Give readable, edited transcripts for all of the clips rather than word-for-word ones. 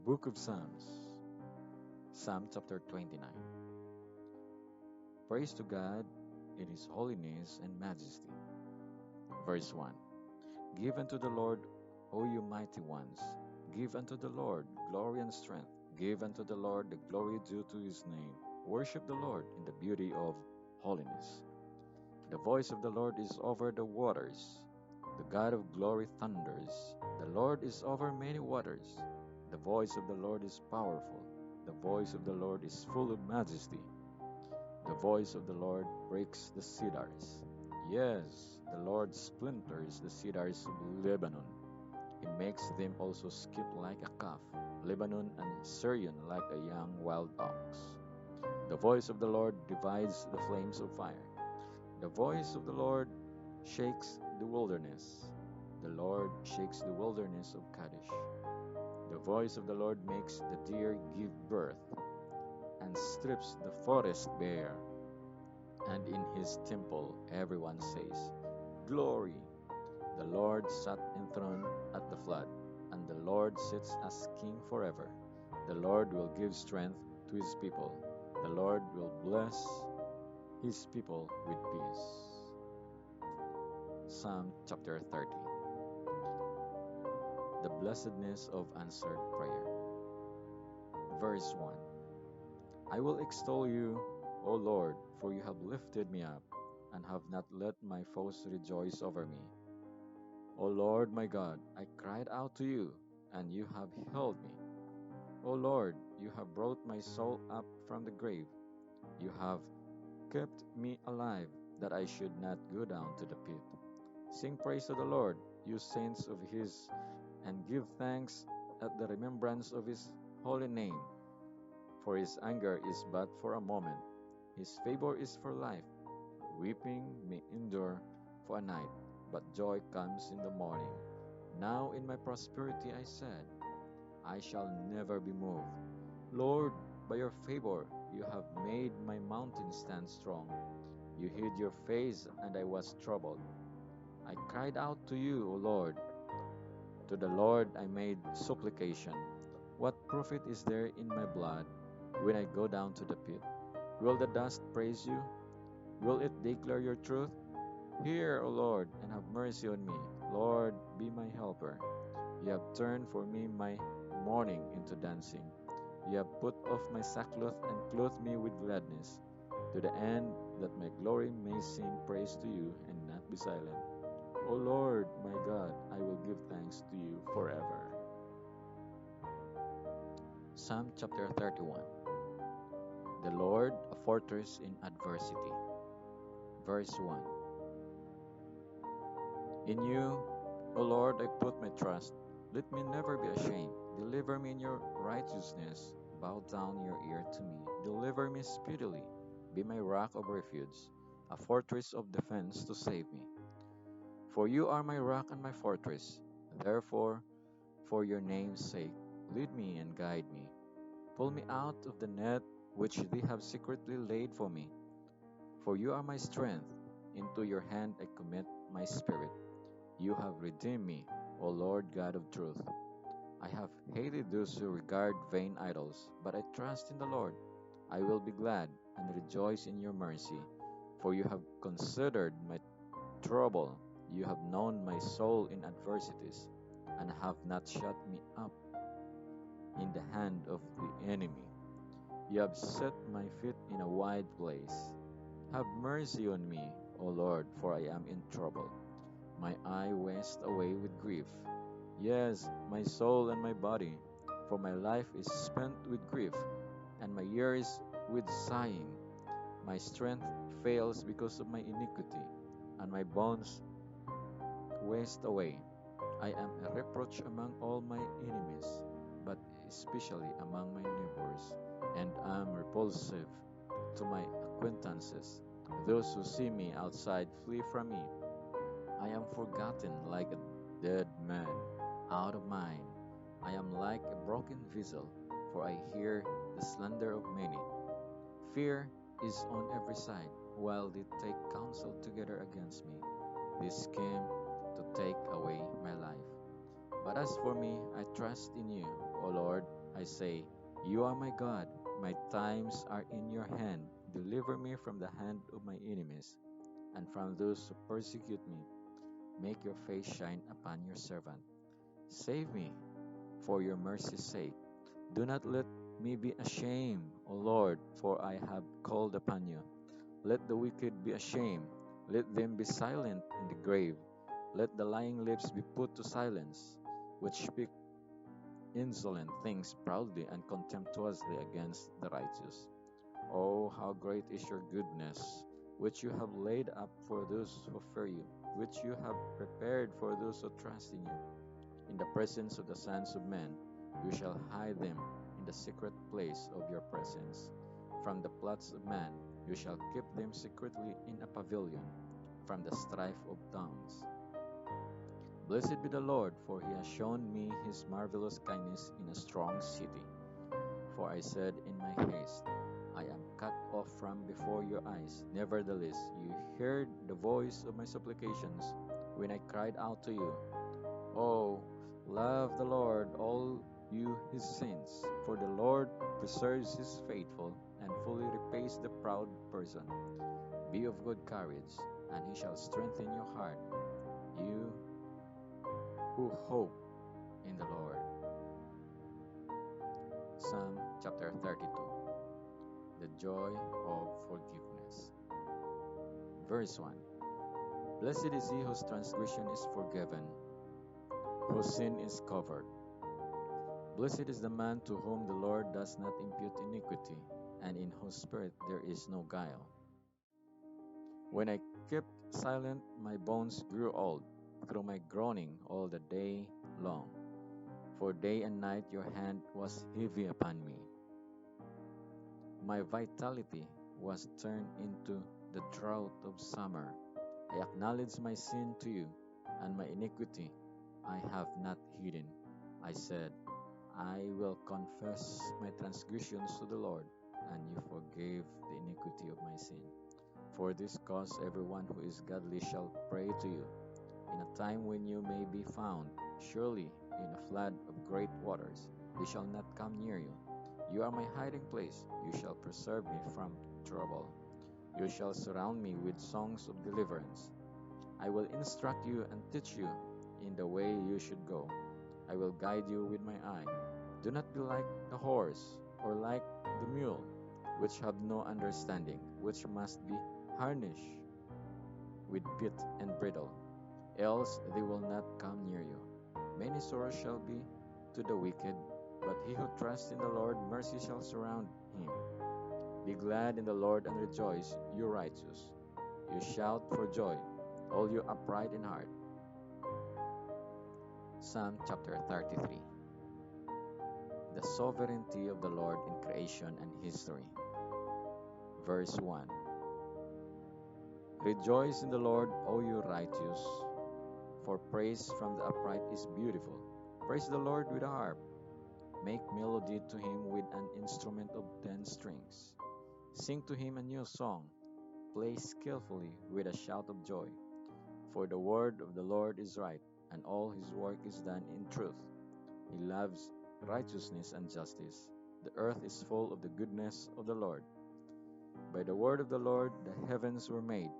Book of Psalms, Psalm chapter 29. Praise to God in His holiness and majesty. Verse 1. Give unto the Lord, O you mighty ones. Give unto the Lord glory and strength. Give unto the Lord the glory due to His name. Worship the Lord in the beauty of holiness. The voice of the Lord is over the waters. The God of glory thunders. The Lord is over many waters. The voice of the Lord is powerful. The voice of the Lord is full of majesty. The voice of the Lord breaks the cedars. Yes, the Lord splinters the cedars of Lebanon. He makes them also skip like a calf, Lebanon and Syrian like a young wild ox. The voice of the Lord divides the flames of fire. The voice of the Lord shakes the wilderness. The Lord shakes the wilderness of Kadesh. The voice of the Lord makes the deer give birth and strips the forest bare. And in his temple everyone says, Glory! The Lord sat enthroned at the flood, and the Lord sits as king forever. The Lord will give strength to his people. The Lord will bless his people with peace. Psalm chapter 30. The blessedness of answered prayer. Verse 1. I will extol you, O Lord, for you have lifted me up, and have not let my foes rejoice over me. O Lord my God, I cried out to you, and you have healed me. O Lord, you have brought my soul up from the grave. You have kept me alive, that I should not go down to the pit. Sing praise to the Lord, you saints of his, and give thanks at the remembrance of his holy name. For his anger is but for a moment, his favor is for life. Weeping may endure for a night, but joy comes in the morning. Now in my prosperity I said, I shall never be moved. Lord, by your favor you have made my mountain stand strong. You hid your face, and I was troubled. I cried out to you, O Lord. To the Lord I made supplication. What profit is there in my blood when I go down to the pit? Will the dust praise you? Will it declare your truth? Hear, O Lord, and have mercy on me. Lord, be my helper. You have turned for me my mourning into dancing. You have put off my sackcloth and clothed me with gladness, to the end that my glory may sing praise to you and not be silent. O Lord, my God, I will give thanks to you forever. Psalm chapter 31. The Lord, a fortress in adversity. Verse 1. In you, O Lord, I put my trust. Let me never be ashamed. Deliver me in your righteousness. Bow down your ear to me. Deliver me speedily. Be my rock of refuge, a fortress of defense to save me. For you are my rock and my fortress. Therefore, for your name's sake, lead me and guide me. Pull me out of the net which they have secretly laid for me. For you are my strength. Into your hand I commit my spirit. You have redeemed me, O Lord God of truth. I have hated those who regard vain idols, but I trust in the Lord. I will be glad and rejoice in your mercy, for you have considered my trouble. You have known my soul in adversities, and have not shut me up in the hand of the enemy. You have set my feet in a wide place. Have mercy on me, O Lord, for I am in trouble. My eye wastes away with grief. Yes, my soul and my body, for my life is spent with grief, and my years with sighing. My strength fails because of my iniquity, and my bones waste away. I am a reproach among all my enemies, but especially among my neighbors, and am repulsive to my acquaintances. Those who see me outside flee from me. I am forgotten like a dead man, out of mind. I am like a broken vessel, for I hear the slander of many. Fear is on every side, while they take counsel together against me. They scheme to take away my life. But as for me, I trust in you, O Lord. I say, "You are my God. My times are in your hand. Deliver me from the hand of my enemies and from those who persecute me. Make your face shine upon your servant. Save me for your mercy's sake. Do not let me be ashamed, O Lord, for I have called upon you. Let the wicked be ashamed. Let them be silent in the grave. Let the lying lips be put to silence, which speak insolent things proudly and contemptuously against the righteous. Oh, how great is your goodness, which you have laid up for those who fear you, which you have prepared for those who trust in you. In the presence of the sons of men, you shall hide them in the secret place of your presence. From the plots of man, you shall keep them secretly in a pavilion, from the strife of tongues. Blessed be the Lord, for he has shown me his marvelous kindness in a strong city. For I said in my haste, I am cut off from before your eyes. Nevertheless, you heard the voice of my supplications when I cried out to you. Oh, love the Lord, all you his saints, for the Lord preserves his faithful and fully repays the proud person. Be of good courage, and he shall strengthen your heart, you who hope in the Lord. Psalm chapter 32. The joy of forgiveness. Verse 1. Blessed is he whose transgression is forgiven, whose sin is covered. Blessed is the man to whom the Lord does not impute iniquity, and in whose spirit there is no guile. When I kept silent, my bones grew old through my groaning all the day long. For day and night your hand was heavy upon me. My vitality was turned into the drought of summer. I acknowledge my sin to you, and my iniquity I have not hidden. I said, I will confess my transgressions to the Lord, and you forgave the iniquity of my sin. For this cause everyone who is godly shall pray to you, in a time when you may be found. Surely in a flood of great waters they shall not come near you. You are my hiding place. You shall preserve me from trouble. You shall surround me with songs of deliverance. I will instruct you and teach you in the way you should go. I will guide you with my eye. Do not be like the horse or like the mule, which have no understanding, which must be harnessed with bit and bridle, else they will not come near you. Many sorrows shall be to the wicked, but he who trusts in the Lord, mercy shall surround him. Be glad in the Lord and rejoice, you righteous. You shout for joy, all you upright in heart. Psalm chapter 33. The sovereignty of the Lord in creation and history. Verse 1. Rejoice in the Lord, O you righteous, for praise from the upright is beautiful. Praise the Lord with a harp. Make melody to him with an instrument of 10 strings. Sing to him a new song. Play skillfully with a shout of joy. For the word of the Lord is right, and all his work is done in truth. He loves righteousness and justice. The earth is full of the goodness of the Lord. By the word of the Lord the heavens were made,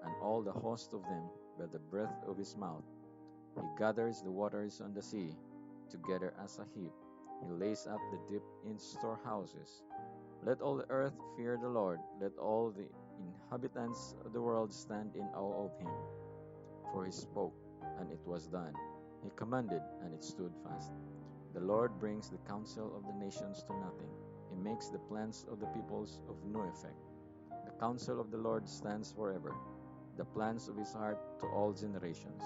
and all the host of them by the breath of his mouth. He gathers the waters on the sea together as a heap. He lays up the deep in storehouses. Let all the earth fear the Lord. Let all the inhabitants of the world stand in awe of him. For he spoke, and it was done. He commanded, and it stood fast. The Lord brings the counsel of the nations to nothing. He makes the plans of the peoples of no effect. The counsel of the Lord stands forever, the plans of his heart to all generations.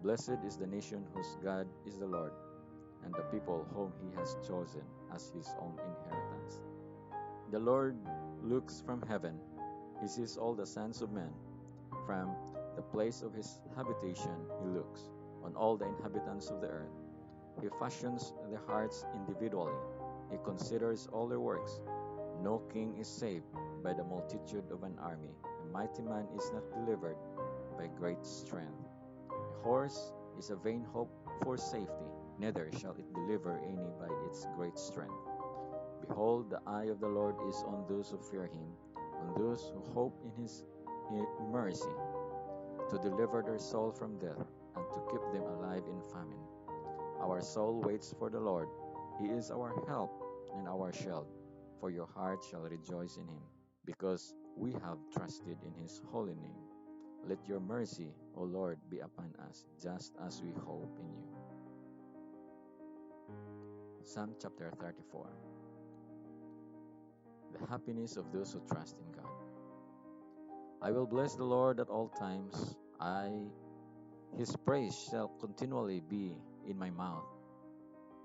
Blessed is the nation whose God is the Lord, and the people whom he has chosen as his own inheritance. The Lord looks from heaven. He sees all the sons of men. From the place of his habitation he looks on all the inhabitants of the earth. He fashions their hearts individually. He considers all their works. No king is saved by the multitude of an army. A mighty man is not delivered by great strength. A horse is a vain hope for safety. neither shall it deliver any by its great strength. Behold, the eye of the Lord is on those who fear him, on those who hope in his mercy, to deliver their soul from death, and to keep them alive in famine. Our soul waits for the Lord. He is our help and our shield. For your heart shall rejoice in him, because we have trusted in his holy name. Let your mercy, O Lord, be upon us, just as we hope in you. Psalm chapter 34. The happiness of those who trust in God. I will bless the Lord at all times. His praise shall continually be in my mouth.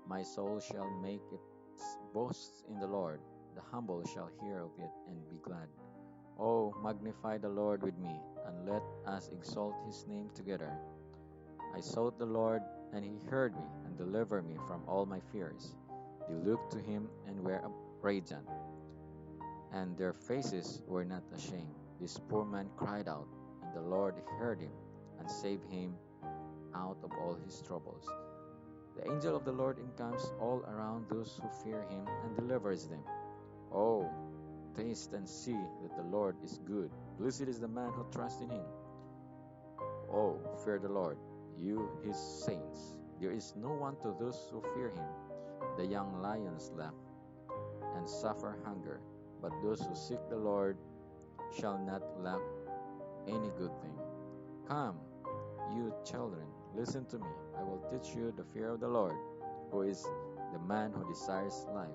My soul shall make its boast in the Lord. The humble shall hear of it and be glad. Oh, magnify the Lord with me, and let us exalt his name together. I sought the Lord, and he heard me, and delivered me from all my fears. They looked to him and were radiant, and their faces were not ashamed. This poor man cried out, and the Lord heard him, and saved him out of all his troubles. The angel of the Lord encamps all around those who fear him and delivers them. Oh, taste and see that the Lord is good. Blessed is the man who trusts in him. Oh, fear the Lord, you his saints. There is no want to those who fear him. The young lions lack and suffer hunger, but those who seek the Lord shall not lack any good thing. Come, you children, listen to me. I will teach you the fear of the Lord, who is the man who desires life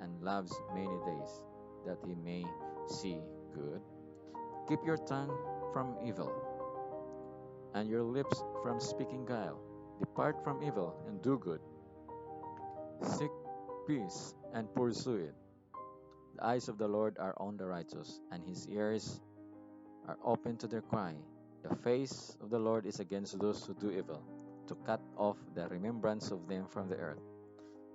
and loves many days, that he may see good. Keep your tongue from evil, and your lips from speaking guile. Depart from evil and do good. Seek peace and pursue it. The eyes of the Lord are on the righteous, and his ears are open to their cry. The face of the Lord is against those who do evil, to cut off the remembrance of them from the earth.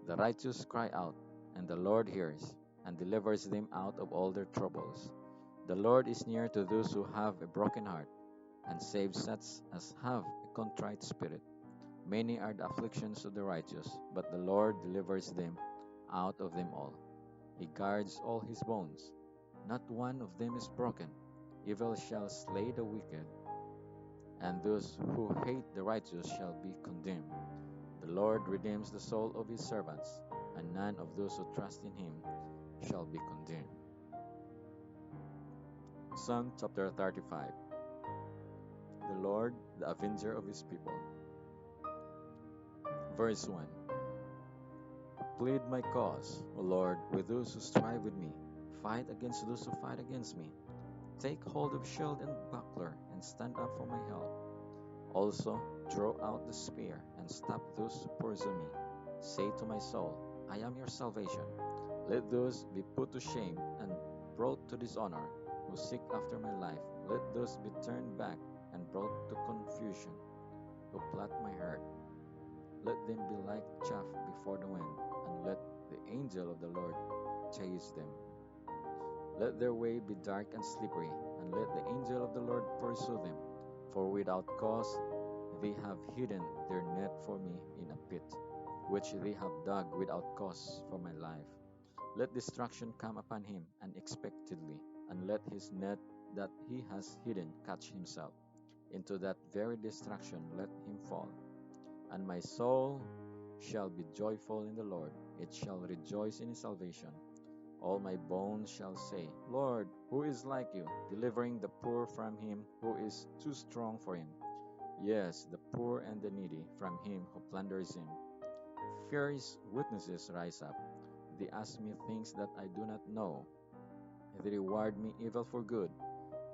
The righteous cry out, and the Lord hears, and delivers them out of all their troubles. The Lord is near to those who have a broken heart, and saves such as have a contrite spirit. Many are the afflictions of the righteous, but the Lord delivers them out of them all. He guards all his bones. Not one of them is broken. Evil shall slay the wicked, and those who hate the righteous shall be condemned. The Lord redeems the soul of his servants, and none of those who trust in him shall be condemned. Psalm chapter 35. The Lord, the avenger of his people. Verse 1. Plead my cause, O Lord, with those who strive with me. Fight against those who fight against me. Take hold of shield and buckler, and stand up for my help. Also, draw out the spear, and stop those who pursue me. Say to my soul, I am your salvation. Let those be put to shame and brought to dishonor, who seek after my life. Let those be turned back and brought to confusion, who plot my hurt. Let them be like chaff before the wind, and let the angel of the Lord chase them. Let their way be dark and slippery, and let the angel of the Lord pursue them. For without cause they have hidden their net for me in a pit, which they have dug without cause for my life. Let destruction come upon him unexpectedly, and let his net that he has hidden catch himself. Into that very destruction let him fall. And my soul shall be joyful in the Lord, it shall rejoice in his salvation. All my bones shall say, Lord, who is like you, delivering the poor from him who is too strong for him? Yes, the poor and the needy from him who plunders him. Fierce witnesses rise up. They ask me things that I do not know. They reward me evil for good,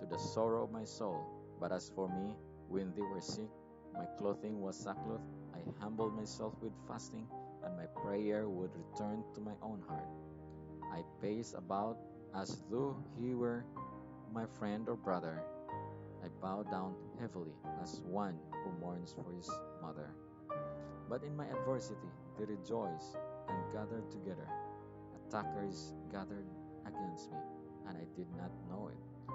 to the sorrow of my soul. But as for me, when they were sick, my clothing was sackcloth. I humbled myself with fasting, and my prayer would return to my own heart. I paced about as though he were my friend or brother. I bow down heavily as one who mourns for his mother. But in my adversity they rejoiced and gathered together. Attackers gathered against me, and I did not know it.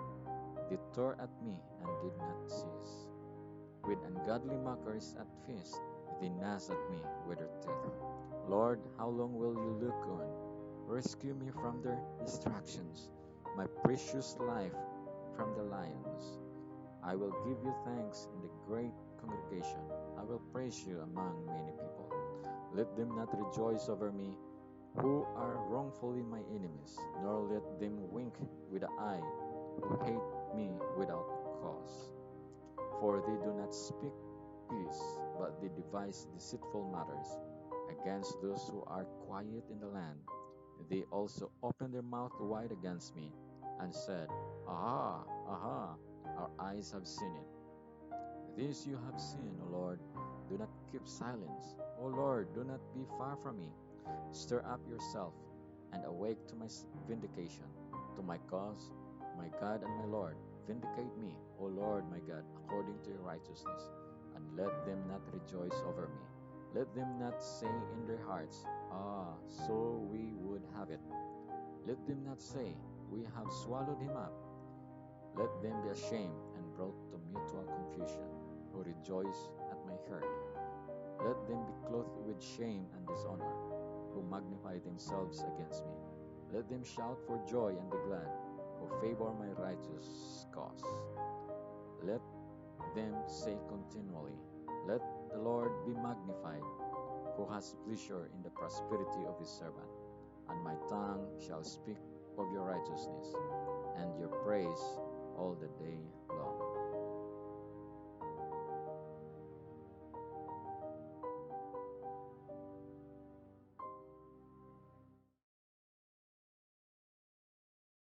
They tore at me and did not cease. With ungodly mockers at feast, They gnash at me with their teeth. Lord, how long will you look on? Rescue me from their distractions, my precious life from the lions. I will give you thanks in the great congregation. I will praise you among many people. Let them not rejoice over me who are wrongfully my enemies, nor let them wink with the eye who hate me without cause. For they do not speak peace, but they devise deceitful matters against those who are quiet in the land. They also opened their mouth wide against me and said, Aha, aha, our eyes have seen it. This you have seen, O Lord. Do not keep silence. O Lord, do not be far from me. Stir up yourself and awake to my vindication, to my cause, my God and my Lord. Vindicate me, O Lord my God, according to your righteousness, and let them not rejoice over me. Let them not say in their hearts, Ah, so we would have it. Let them not say, We have swallowed him up. Let them be ashamed and brought to mutual confusion, who rejoice at my hurt. Let them be clothed with shame and dishonor, who magnify themselves against me. Let them shout for joy and be glad, who favor my righteous cause. Let them say continually, Let the Lord be magnified, who has pleasure in the prosperity of his servant. And my tongue shall speak of your righteousness and your praise all the day